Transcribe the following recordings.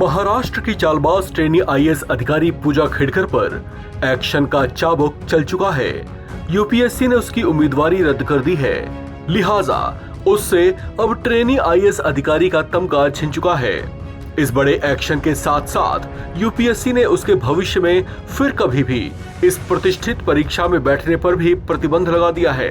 महाराष्ट्र की Chaalbaaz trainee IAS अधिकारी पूजा खेड़कर पर एक्शन का चाबुक चल चुका है। यूपीएससी ने उसकी उम्मीदवारी रद्द कर दी है, लिहाजा उससे अब ट्रेनी आईएएस अधिकारी का तमगा छिन चुका है। इस बड़े एक्शन के साथ साथ यूपीएससी ने उसके भविष्य में फिर कभी भी इस प्रतिष्ठित परीक्षा में बैठने पर भी प्रतिबंध लगा दिया है।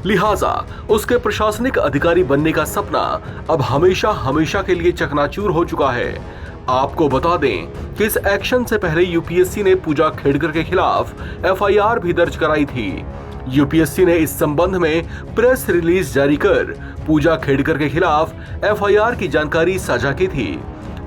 लिहाजा उसके प्रशासनिक अधिकारी बनने का सपना अब हमेशा हमेशा के लिए चकनाचूर हो चुका है। आपको बता दें कि इस एक्शन से पहले यूपीएससी ने पूजा खेड़कर के खिलाफ एफआईआर भी दर्ज कराई थी। यूपीएससी ने इस संबंध में प्रेस रिलीज जारी कर पूजा खेड़कर के खिलाफ एफआईआर की जानकारी साझा की थी।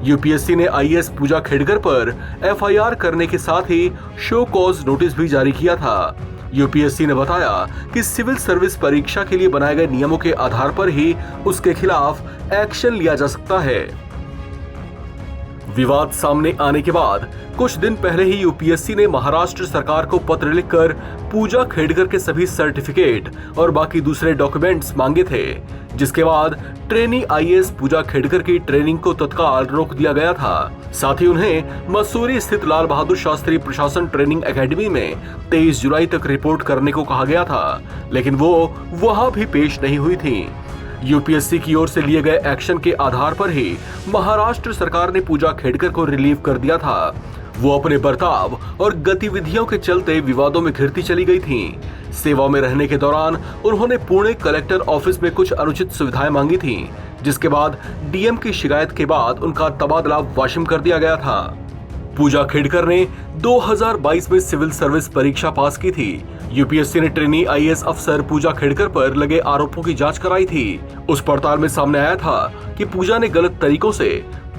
यूपीएससी ने आईएएस पूजा खेड़कर पर एफआईआर करने के साथ ही शो कॉज नोटिस भी जारी किया था। यूपीएससी ने बताया कि सिविल सर्विस परीक्षा के लिए बनाए गए नियमों के आधार पर ही उसके खिलाफ एक्शन लिया जा सकता है। विवाद सामने आने के बाद कुछ दिन पहले ही यूपीएससी ने महाराष्ट्र सरकार को पत्र लिखकर पूजा खेड़कर के सभी सर्टिफिकेट और बाकी दूसरे डॉक्यूमेंट्स मांगे थे, जिसके बाद ट्रेनी आईएएस पूजा खेड़कर की ट्रेनिंग को तत्काल रोक दिया गया था। साथ ही उन्हें मसूरी स्थित लाल बहादुर शास्त्री प्रशासन ट्रेनिंग एकेडमी में 23 जुलाई तक रिपोर्ट करने को कहा गया था, लेकिन वो वहां भी पेश नहीं हुई थी। यूपीएससी की ओर से लिए गए एक्शन के आधार पर ही महाराष्ट्र सरकार ने पूजा खेड़कर को रिलीव कर दिया था। वो अपने बर्ताव और गतिविधियों के चलते विवादों में घिरती चली गई थी। सेवा में रहने के दौरान उन्होंने पुणे कलेक्टर ऑफिस में कुछ अनुचित सुविधाएं मांगी थी, जिसके बाद डीएम की शिकायत के बाद उनका तबादला वाशिम कर दिया गया था। पूजा खेड़कर ने 2022 में सिविल सर्विस परीक्षा पास की थी। यूपीएससी ने ट्रेनी आईएएस अफसर पूजा खेड़कर पर लगे आरोपों की जांच कराई थी। उस पड़ताल में सामने आया था कि पूजा ने गलत तरीकों से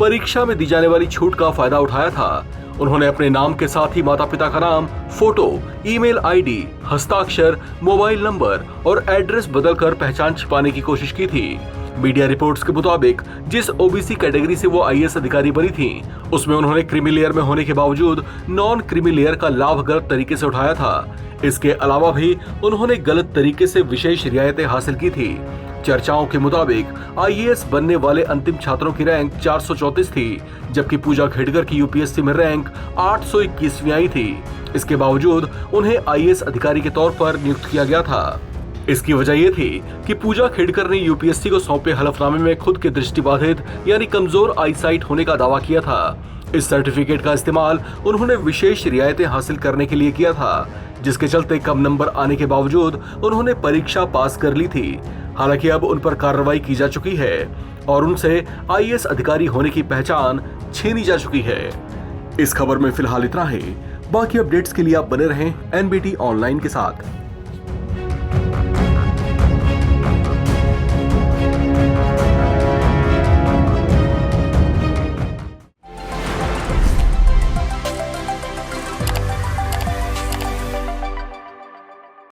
परीक्षा में दी जाने वाली छूट का फायदा उठाया था। उन्होंने अपने नाम के साथ ही माता पिता का नाम, फोटो, ईमेल आईडी, हस्ताक्षर, मोबाइल नंबर और एड्रेस बदलकर पहचान छिपाने की कोशिश की थी। मीडिया रिपोर्ट्स के मुताबिक जिस ओबीसी कैटेगरी से वो आईएएस अधिकारी बनी थी, उसमें उन्होंने क्रीमी लेयर में होने के बावजूद नॉन क्रीमी लेयर का लाभ गलत तरीके से उठाया था। इसके अलावा भी उन्होंने गलत तरीके से विशेष रियायतें हासिल की थी। चर्चाओं के मुताबिक आईएएस बनने वाले अंतिम छात्रों की रैंक 434 थी, जबकि पूजा खेड़कर की यूपीएससी में रैंक 821वीं आई थी। इसके बावजूद उन्हें आईएएस अधिकारी के तौर पर नियुक्त किया गया था। इसकी वजह ये थी कि पूजा खेड़कर ने यूपीएससी को सौंपे हलफनामे में खुद के दृष्टिबाधित यानी कमजोर आईसाइट होने का दावा किया था। इस सर्टिफिकेट का इस्तेमाल उन्होंने विशेष रियायतें हासिल करने के लिए किया था, जिसके चलते कम नंबर आने के बावजूद उन्होंने परीक्षा पास कर ली थी। हालांकि अब उन पर कार्रवाई की जा चुकी है और उनसे आईएएस अधिकारी होने की पहचान छीनी जा चुकी है। इस खबर में फिलहाल इतना ही। बाकी अपडेट्स के लिए आप बने रहें एनबीटी ऑनलाइन के साथ।